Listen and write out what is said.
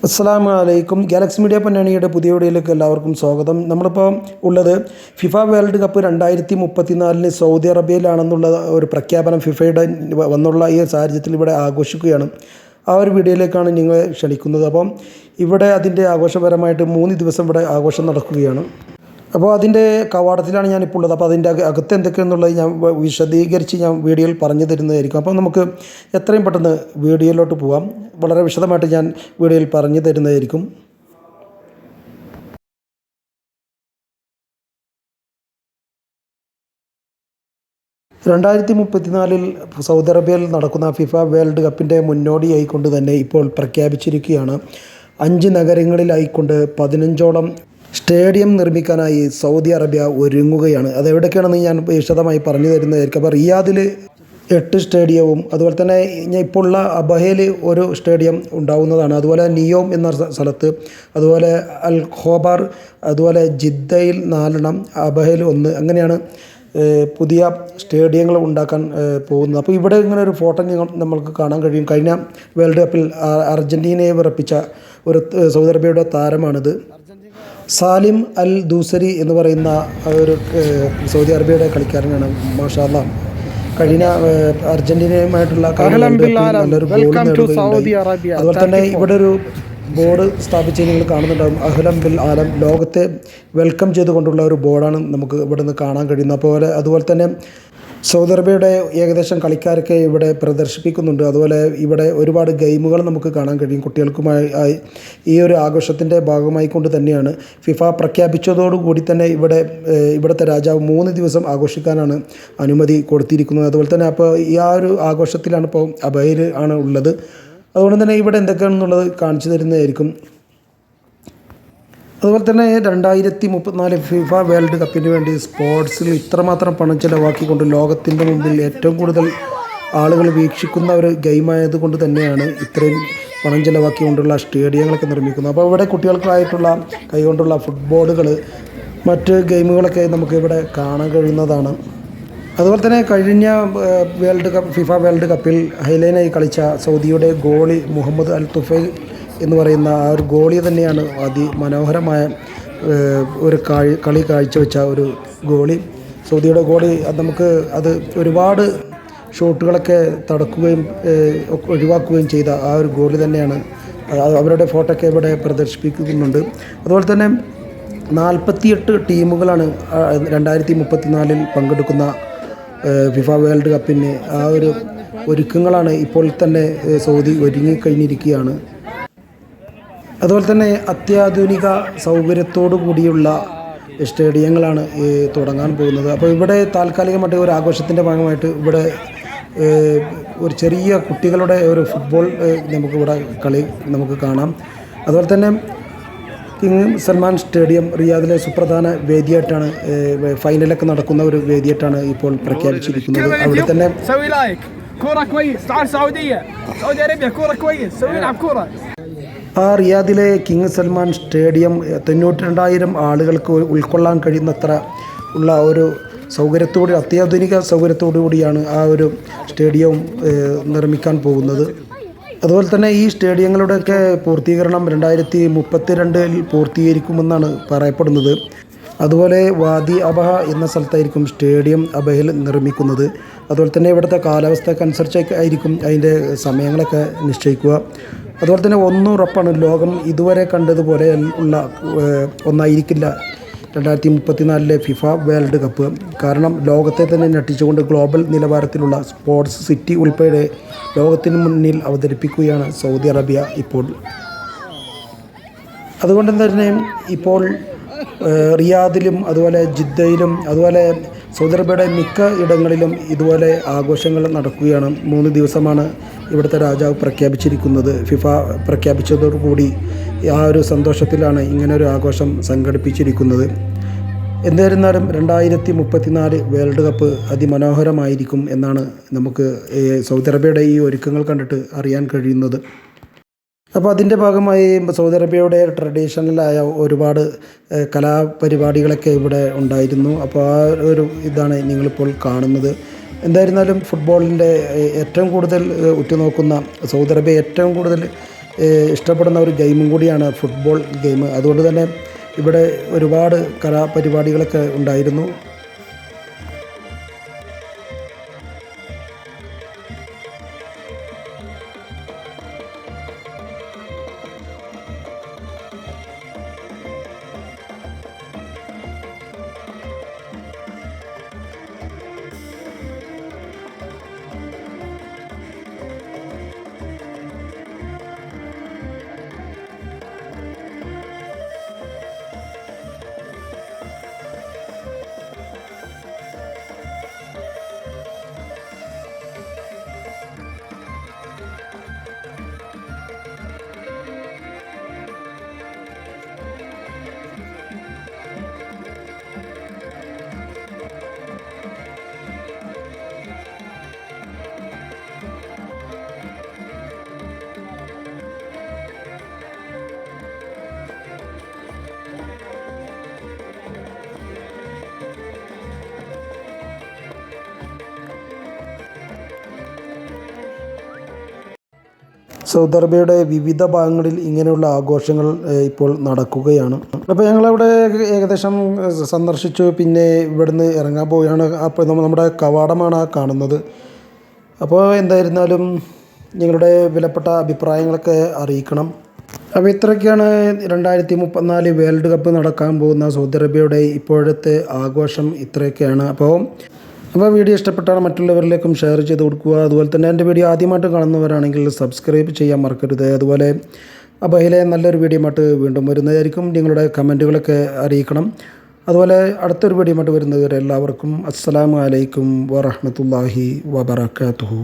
അസ്സലാമു അലൈക്കും. Galaxy media പൊന്നാനിയുടെ പുതിയ വീഡിയോയിലേക്ക് എല്ലാവർക്കും സ്വാഗതം. നമ്മളിപ്പോൾ ഉള്ളത് ഫിഫ വേൾഡ് കപ്പ് 2034 സൗദി അറേബ്യയിലാണെന്നുള്ള ഒരു പ്രഖ്യാപനം ഫിഫയുടെ വന്നുള്ള ഈ സാഹചര്യത്തിൽ ഇവിടെ ആഘോഷിക്കുകയാണ്. ആ ഒരു വീഡിയോയിലേക്കാണ് നിങ്ങളെ ക്ഷണിക്കുന്നത്. അപ്പം ഇവിടെ അതിൻ്റെ ആഘോഷപരമായിട്ട് 3 ദിവസം ഇവിടെ ആഘോഷം നടക്കുകയാണ്. അപ്പോൾ അതിൻ്റെ കവാടത്തിലാണ് ഞാനിപ്പോൾ ഉള്ളത്. അപ്പോൾ അതിൻ്റെ അകത്ത് എന്തൊക്കെയെന്നുള്ളത് ഞാൻ വിശദീകരിച്ച് ഞാൻ വീഡിയോയിൽ പറഞ്ഞു തരുന്നതായിരിക്കും. അപ്പോൾ നമുക്ക് എത്രയും പെട്ടെന്ന് വീഡിയോയിലോട്ട് പോകാം. വളരെ വിശദമായിട്ട് ഞാൻ വീഡിയോയിൽ പറഞ്ഞു തരുന്നതായിരിക്കും. സൗദി അറേബ്യയിൽ നടക്കുന്ന ഫിഫ വേൾഡ് കപ്പിൻ്റെ മുന്നോടിയായിക്കൊണ്ട് തന്നെ ഇപ്പോൾ പ്രഖ്യാപിച്ചിരിക്കുകയാണ്. 5 നഗരങ്ങളിലായിക്കൊണ്ട് 15ഓളം സ്റ്റേഡിയം നിർമ്മിക്കാനായി സൗദി അറേബ്യ ഒരുങ്ങുകയാണ്. അതെവിടേക്കാണെന്ന് ഞാൻ വിശദമായി പറഞ്ഞു തരുന്നതായിരിക്കും. അപ്പോൾ റിയാദിൽ 8 സ്റ്റേഡിയവും അതുപോലെ തന്നെ ഞാൻ ഇപ്പോൾ ഉള്ള അബഹയിൽ ഒരു സ്റ്റേഡിയം ഉണ്ടാവുന്നതാണ്. അതുപോലെ നിയോം എന്ന സ്ഥലത്ത്, അതുപോലെ അൽ ഖോബാർ, അതുപോലെ ജിദ്ദയിൽ 4 അബഹയിൽ 1, അങ്ങനെയാണ് പുതിയ സ്റ്റേഡിയങ്ങൾ ഉണ്ടാക്കാൻ പോകുന്നത്. അപ്പോൾ ഇവിടെ ഇങ്ങനെ ഒരു ഫോട്ടോ നമ്മൾക്ക് കാണാൻ കഴിയും. കഴിഞ്ഞ വേൾഡ് കപ്പിൽ അർജൻറ്റീനയെ വിറപ്പിച്ച ഒരു സൗദി അറേബ്യയുടെ താരമാണിത്. സാലിം അൽ ദൂസരി എന്ന് പറയുന്ന ഒരു സൗദി അറേബ്യയുടെ കളിക്കാരനാണ്. മാഷാ അല്ലാഹ് കഴിഞ്ഞ അർജൻറ്റീനയുമായിട്ടുള്ള നല്ലൊരു ഗോൾ നേടുകയുണ്ടായി. അതുപോലെ തന്നെ ഇവിടെ ഒരു ബോർഡ് സ്ഥാപിച്ച് നിങ്ങൾ കാണുന്നുണ്ടാകും. അഹ്ലം ബിൽ ആലം, ലോകത്തെ വെൽക്കം ചെയ്തുകൊണ്ടുള്ള ഒരു ബോർഡാണ് നമുക്ക് ഇവിടെ നിന്ന് കാണാൻ കഴിയുന്നത്. അതുപോലെ തന്നെ സൗദി അറേബ്യയുടെ ഏകദേശം കളിക്കാരൊക്കെ ഇവിടെ പ്രദർശിപ്പിക്കുന്നുണ്ട്. അതുപോലെ ഇവിടെ ഒരുപാട് ഗെയിമുകൾ നമുക്ക് കാണാൻ കഴിയും. കുട്ടികൾക്കുമായി ഈ ഒരു ആഘോഷത്തിൻ്റെ ഭാഗമായി കൊണ്ട് തന്നെയാണ് ഫിഫ പ്രഖ്യാപിച്ചതോടുകൂടി തന്നെ ഇവിടുത്തെ രാജാവ് 3 ദിവസം ആഘോഷിക്കാനാണ് അനുമതി കൊടുത്തിരിക്കുന്നത്. അതുപോലെ തന്നെ അപ്പോൾ ഈ ഒരു ആഘോഷത്തിലാണ് ഇപ്പോൾ അബഹയിൽ ആണ് ഉള്ളത്. അതുകൊണ്ട് തന്നെ ഇവിടെ എന്തൊക്കെയാണെന്നുള്ളത് കാണിച്ചു തരുന്നതായിരിക്കും. അതുപോലെ തന്നെ 2034 ഫിഫ വേൾഡ് കപ്പിന് വേണ്ടി സ്പോർട്സിൽ ഇത്രമാത്രം പണം ചിലവാക്കിക്കൊണ്ട് ലോകത്തിൻ്റെ മുമ്പിൽ ഏറ്റവും കൂടുതൽ ആളുകൾ വീക്ഷിക്കുന്ന ഒരു ഗെയിമായതുകൊണ്ട് തന്നെയാണ് ഇത്രയും പണം ചിലവാക്കിക്കൊണ്ടുള്ള സ്റ്റേഡിയങ്ങളൊക്കെ നിർമ്മിക്കുന്നത്. അപ്പോൾ ഇവിടെ കുട്ടികൾക്കായിട്ടുള്ള കൈകൊണ്ടുള്ള ഫുട്ബോളുകൾ, മറ്റ് ഗെയിമുകളൊക്കെ നമുക്ക് ഇവിടെ കാണാൻ കഴിയുന്നതാണ്. അതുപോലെ തന്നെ കഴിഞ്ഞ ഫിഫ വേൾഡ് കപ്പിൽ ഹൈലൈനായി കളിച്ച സൗദിയുടെ ഗോളി മുഹമ്മദ് അൽ തുഫൈൽ എന്ന് പറയുന്ന ആ ഒരു ഗോളി തന്നെയാണ് അതിമനോഹരമായ ഒരു കളി കാഴ്ചവെച്ച ഒരു ഗോളി. സൗദിയുടെ ഗോളി അത് ഒരുപാട് ഷോട്ടുകളൊക്കെ തടക്കുകയും ഒഴിവാക്കുകയും ചെയ്ത ആ ഒരു ഗോളി തന്നെയാണ്. അവരുടെ ഫോട്ടോയൊക്കെ ഇവിടെ പ്രദർശിപ്പിക്കുന്നുണ്ട്. അതുപോലെ തന്നെ 48 ടീമുകളാണ് 2034 പങ്കെടുക്കുന്ന ഫിഫ വേൾഡ് കപ്പിന് ആ ഒരു ഒരുക്കങ്ങളാണ് ഇപ്പോൾ തന്നെ സൗദി ഒരുങ്ങിക്കഴിഞ്ഞിരിക്കുകയാണ്. അതുപോലെ തന്നെ അത്യാധുനിക സൗകര്യത്തോടു കൂടിയുള്ള സ്റ്റേഡിയങ്ങളാണ് തുടങ്ങാൻ പോകുന്നത്. അപ്പോൾ ഇവിടെ താൽക്കാലികമായിട്ട് ഒരു ആഘോഷത്തിൻ്റെ ഭാഗമായിട്ട് ഇവിടെ ഒരു ചെറിയ കുട്ടികളുടെ ഒരു ഫുട്ബോൾ നമുക്കിവിടെ കളി നമുക്ക് കാണാം. അതുപോലെ തന്നെ കിങ് സൽമാൻ സ്റ്റേഡിയം റിയാദിലെ സുപ്രധാന വേദിയായിട്ടാണ്, ഫൈനലൊക്കെ നടക്കുന്ന ഒരു വേദിയായിട്ടാണ് ഇപ്പോൾ പ്രഖ്യാപിച്ചിരിക്കുന്നത്. അവിടെ തന്നെ ആ റിയാദിലെ കിങ് സൽമാൻ സ്റ്റേഡിയം 92,000 ആളുകൾക്ക് ഉൾക്കൊള്ളാൻ കഴിയുന്നത്ര ഉള്ള ഒരു അത്യാധുനിക സൗകര്യത്തോടു കൂടിയാണ് ആ ഒരു സ്റ്റേഡിയവും നിർമ്മിക്കാൻ പോകുന്നത്. അതുപോലെ തന്നെ ഈ സ്റ്റേഡിയങ്ങളുടെയൊക്കെ പൂർത്തീകരണം 2032 പൂർത്തീകരിക്കുമെന്നാണ് പറയപ്പെടുന്നത്. അതുപോലെ വാദി അബഹ എന്ന സ്ഥലത്തായിരിക്കും സ്റ്റേഡിയം അബഹയിൽ നിർമ്മിക്കുന്നത്. അതുപോലെ തന്നെ ഇവിടുത്തെ കാലാവസ്ഥക്കനുസരിച്ചായിരിക്കും അതിൻ്റെ സമയങ്ങളൊക്കെ നിശ്ചയിക്കുക. അതുപോലെ തന്നെ ഉറപ്പാണ്, ലോകം ഇതുവരെ കണ്ടതുപോലെ ഉള്ള ഒന്നായിരിക്കില്ല 2034 ഫിഫ വേൾഡ് കപ്പ്. കാരണം ലോകത്തെ തന്നെ ഞെട്ടിച്ചുകൊണ്ട് ഗ്ലോബൽ നിലവാരത്തിലുള്ള സ്പോർട്സ് സിറ്റി ഉൾപ്പെടെ ലോകത്തിന് മുന്നിൽ അവതരിപ്പിക്കുകയാണ് സൗദി അറേബ്യ ഇപ്പോൾ. അതുകൊണ്ട് തന്നെ ഇപ്പോൾ റിയാദിലും അതുപോലെ ജിദ്ദയിലും അതുപോലെ സൗദി അറേബ്യയുടെ മിക്ക ഇടങ്ങളിലും ഇതുപോലെ ആഘോഷങ്ങൾ നടക്കുകയാണ്. 3 ദിവസമാണ് ഇവിടുത്തെ രാജാവ് പ്രഖ്യാപിച്ചിരിക്കുന്നത്. ഫിഫ പ്രഖ്യാപിച്ചതോടുകൂടി ആ ഒരു സന്തോഷത്തിലാണ് ഇങ്ങനൊരു ആഘോഷം സംഘടിപ്പിച്ചിരിക്കുന്നത്. എന്തായിരുന്നാലും 2034 വേൾഡ് കപ്പ് അതിമനോഹരമായിരിക്കും എന്നാണ് നമുക്ക് സൗദി അറേബ്യയുടെ ഈ ഒരുക്കങ്ങൾ കണ്ടിട്ട് അറിയാൻ കഴിയുന്നത്. അപ്പോൾ അതിൻ്റെ ഭാഗമായി സൗദി അറേബ്യയുടെ ട്രഡീഷണലായ ഒരുപാട് കലാപരിപാടികളൊക്കെ ഇവിടെ ഉണ്ടായിരുന്നു. അപ്പോൾ ആ ഒരു ഇതാണ് നിങ്ങളിപ്പോൾ കാണുന്നത്. എന്തായിരുന്നാലും ഫുട്ബോളിൻ്റെ ഏറ്റവും കൂടുതൽ ഉറ്റുനോക്കുന്ന സൗദി അറേബ്യ ഏറ്റവും കൂടുതൽ ഇഷ്ടപ്പെടുന്ന ഒരു ഗെയിമും കൂടിയാണ് ഫുട്ബോൾ ഗെയിം. അതുകൊണ്ട് തന്നെ ഇവിടെ ഒരുപാട് കലാപരിപാടികളൊക്കെ ഉണ്ടായിരുന്നു. സൗദി അറേബ്യയുടെ വിവിധ ഭാഗങ്ങളിൽ ഇങ്ങനെയുള്ള ആഘോഷങ്ങൾ ഇപ്പോൾ നടക്കുകയാണ്. അപ്പോൾ ഞങ്ങളവിടെ ഏകദേശം സന്ദർശിച്ചു. പിന്നെ ഇവിടുന്ന് ഇറങ്ങാൻ പോവുകയാണ്. അപ്പോൾ നമ്മുടെ കവാടമാണ് ആ കാണുന്നത്. അപ്പോൾ എന്തായിരുന്നാലും നിങ്ങളുടെ വിലപ്പെട്ട അഭിപ്രായങ്ങളൊക്കെ അറിയിക്കണം. അപ്പോൾ ഇത്രയൊക്കെയാണ് 2034 വേൾഡ് കപ്പ് നടക്കാൻ പോകുന്ന സൗദി അറേബ്യയുടെ ഇപ്പോഴത്തെ ആഘോഷം. ഇത്രയൊക്കെയാണ്. അപ്പോൾ വീഡിയോ ഇഷ്ടപ്പെട്ടാൽ മറ്റുള്ളവരിലേക്കും ഷെയർ ചെയ്ത് കൊടുക്കുക. അതുപോലെ തന്നെ എൻ്റെ വീഡിയോ ആദ്യമായിട്ട് കാണുന്നവരാണെങ്കിൽ സബ്സ്ക്രൈബ് ചെയ്യാൻ മറക്കരുത്. അതുപോലെ അബഹിലെ നല്ലൊരു വീഡിയോ ആയിട്ട് വീണ്ടും വരുന്നതായിരിക്കും. നിങ്ങളുടെ കമൻറ്റുകളൊക്കെ അറിയിക്കണം. അതുപോലെ അടുത്തൊരു വീഡിയോ ആയിട്ട് വരുന്നവരെ എല്ലാവർക്കും അസ്സലാമു അലൈക്കും വറഹ്മത്തുള്ളാഹി വബറകാതുഹു.